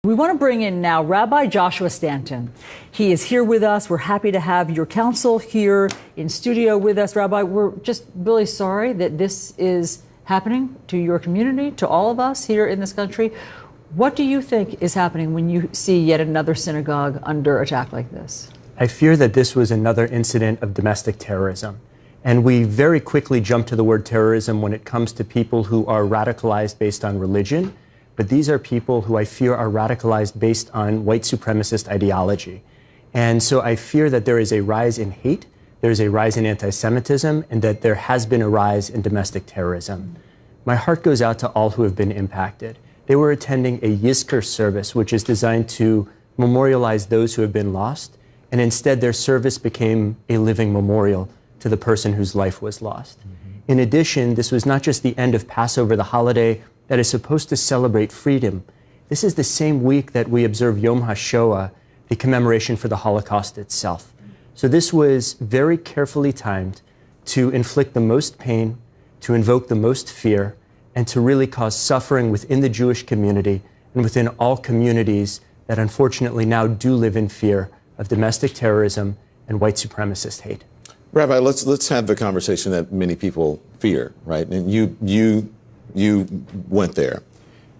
We want to bring in now Rabbi Joshua Stanton. He is here with us. We're happy to have your counsel here in studio with us. Rabbi, we're just really sorry that this is happening to your community, to all of us here in this country. What do you think is happening when you see yet another synagogue under attack like this? I fear that this was another incident of domestic terrorism. And we very quickly jump to the word terrorism when it comes to people who are radicalized based on religion. But these are people who I fear are radicalized based on white supremacist ideology. And so I fear that there is a rise in hate, there's a rise in anti-Semitism, and that there has been a rise in domestic terrorism. My heart goes out to all who have been impacted. They were attending a Yizkor service, which is designed to memorialize those who have been lost, and instead their service became a living memorial to the person whose life was lost. In addition, this was not just the end of Passover, the holiday that is supposed to celebrate freedom. This is the same week that we observe Yom HaShoah, the commemoration for the Holocaust itself. So this was very carefully timed to inflict the most pain, to invoke the most fear, and to really cause suffering within the Jewish community and within all communities that unfortunately now do live in fear of domestic terrorism and white supremacist hate. Rabbi, let's have the conversation that many people fear, right? And you went there.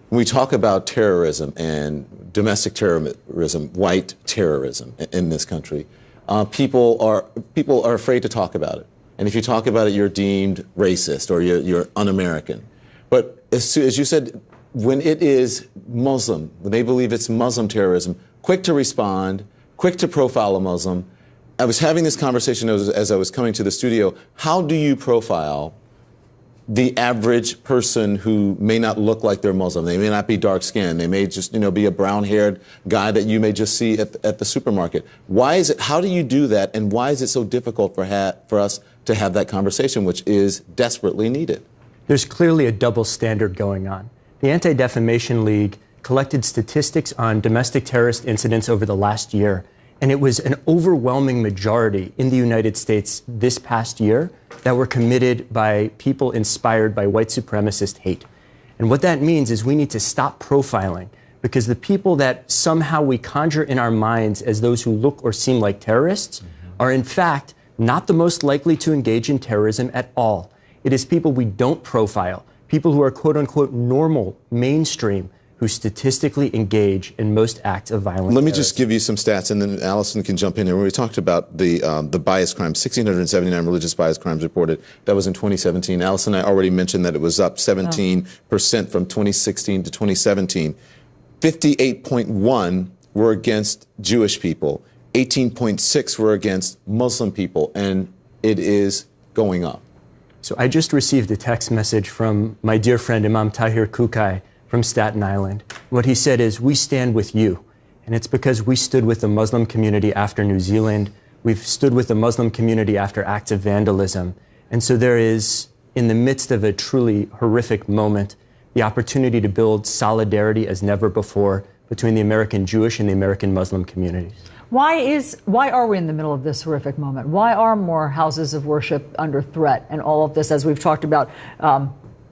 When we talk about terrorism and domestic terrorism, white terrorism in this country, people are afraid to talk about it. And if you talk about it, you're deemed racist or you're un-American. But as you said, when it is Muslim, when they believe it's Muslim terrorism, quick to respond, quick to profile a Muslim. I was having this conversation as I was coming to the studio. How do you profile the average person who may not look like they're Muslim? They may not be dark-skinned. They may just, be a brown-haired guy that you may just see at the supermarket. Why is it? How do you do that? And why is it so difficult for us to have that conversation, which is desperately needed? There's clearly a double standard going on. The Anti-Defamation League collected statistics on domestic terrorist incidents over the last year, and it was an overwhelming majority in the United States this past year that were committed by people inspired by white supremacist hate. And what that means is we need to stop profiling, because the people that somehow we conjure in our minds as those who look or seem like terrorists are in fact not the most likely to engage in terrorism at all. It is people we don't profile, people who are quote unquote normal, mainstream, who statistically engage in most acts of violence. Let me just give you some stats, and then Allison can jump in here. When we talked about the bias crimes, 1,679 religious bias crimes reported. That was in 2017. Allison and I already mentioned that it was up 17% from 2016 to 2017. 58.1 were against Jewish people. 18.6 were against Muslim people, and it is going up. So I just received a text message from my dear friend Imam Tahir Kukai from Staten Island. What he said is, we stand with you. And it's because we stood with the Muslim community after New Zealand. We've stood with the Muslim community after acts of vandalism. And so there is, in the midst of a truly horrific moment, the opportunity to build solidarity as never before between the American Jewish and the American Muslim communities. Why are we in the middle of this horrific moment? Why are more houses of worship under threat and all of this, as we've talked about,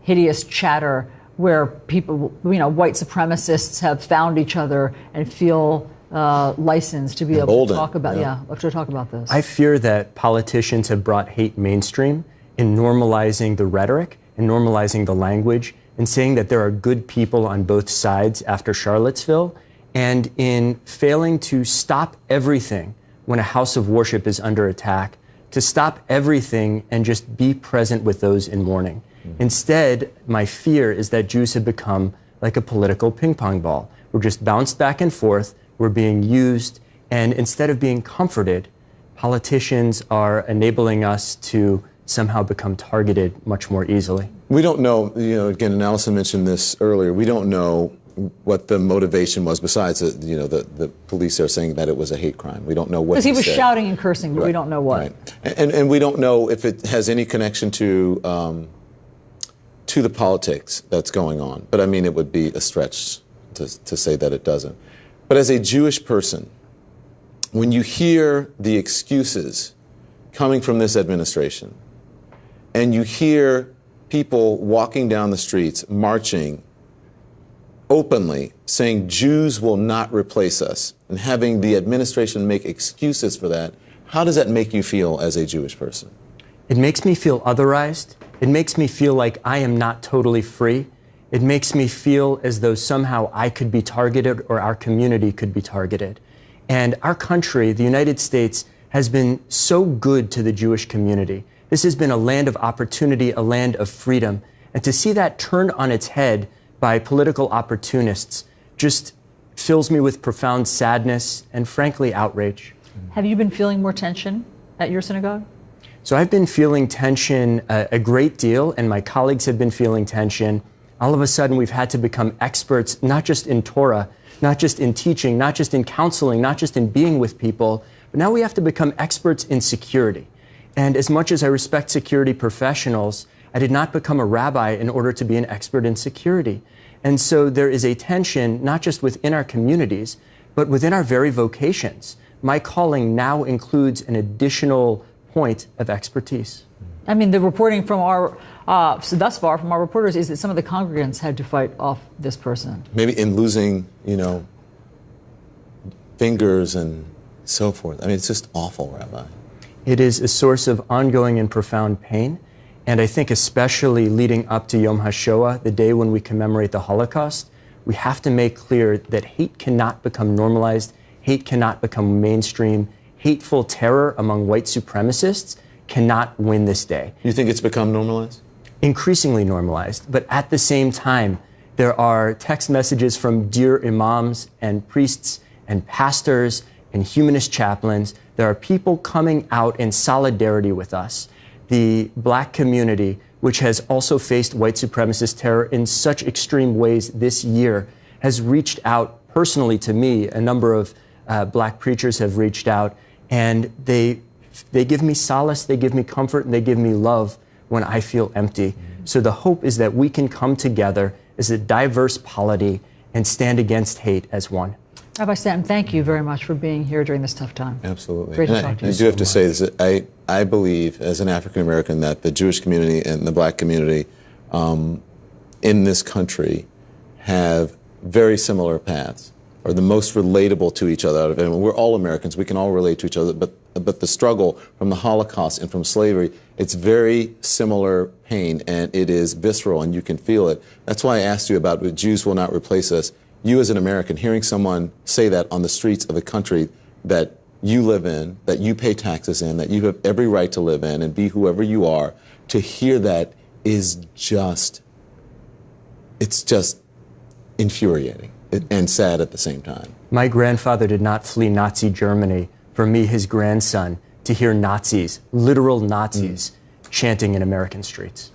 hideous chatter where people, white supremacists have found each other and feel licensed to be able to talk about, to talk about this? I fear that politicians have brought hate mainstream in normalizing the rhetoric and normalizing the language and saying that there are good people on both sides after Charlottesville, and in failing to stop everything when a house of worship is under attack, to stop everything and just be present with those in mourning. Instead, my fear is that Jews have become like a political ping pong ball. We're just bounced back and forth, we're being used, and instead of being comforted, politicians are enabling us to somehow become targeted much more easily. We don't know, again, and Allison mentioned this earlier, we don't know what the motivation was besides, the police are saying that it was a hate crime. We don't know what because he was shouting and cursing, but right. We don't know what. Right. And we don't know if it has any connection to the politics that's going on. But I mean, it would be a stretch to say that it doesn't. But as a Jewish person, when you hear the excuses coming from this administration, and you hear people walking down the streets, marching, openly saying Jews will not replace us and having the administration make excuses for that, how does that make you feel as a Jewish person? It makes me feel otherized. It makes me feel like I am not totally free. It makes me feel as though somehow I could be targeted or our community could be targeted. And our country, the United States, has been so good to the Jewish community. This has been a land of opportunity, a land of freedom. And to see that turned on its head by political opportunists just fills me with profound sadness and, frankly, outrage. Have you been feeling more tension at your synagogue? So I've been feeling tension a great deal, and my colleagues have been feeling tension. All of a sudden, we've had to become experts, not just in Torah, not just in teaching, not just in counseling, not just in being with people, but now we have to become experts in security. And as much as I respect security professionals, I did not become a rabbi in order to be an expert in security. And so there is a tension, not just within our communities, but within our very vocations. My calling now includes an additional point of expertise. I mean, the reporting from our, thus far from our reporters is that some of the congregants had to fight off this person. Maybe in losing, fingers and so forth. I mean, it's just awful, Rabbi. It is a source of ongoing and profound pain. And I think especially leading up to Yom HaShoah, the day when we commemorate the Holocaust, we have to make clear that hate cannot become normalized, hate cannot become mainstream, hateful terror among white supremacists cannot win this day. You think it's become normalized? Increasingly normalized, but at the same time, there are text messages from dear imams and priests and pastors and humanist chaplains. There are people coming out in solidarity with us. The black community, which has also faced white supremacist terror in such extreme ways this year, has reached out personally to me. A number of black preachers have reached out, and they give me solace, they give me comfort, and they give me love when I feel empty. So the hope is that we can come together as a diverse polity and stand against hate as one. Rabbi Stanton, thank you very much for being here during this tough time. Absolutely. Great to talk to you. I do have to say this. I believe, as an African American, that the Jewish community and the black community in this country have very similar paths, or the most relatable to each other out of anyone. We're all Americans. We can all relate to each other. But the struggle from the Holocaust and from slavery, it's very similar pain, and it is visceral, and you can feel it. That's why I asked you about Jews will not replace us. You as an American, hearing someone say that on the streets of a country that you live in, that you pay taxes in, that you have every right to live in and be whoever you are, to hear that is just, it's just infuriating and sad at the same time. My grandfather did not flee Nazi Germany. For me, his grandson, to hear Nazis, literal Nazis, chanting in American streets.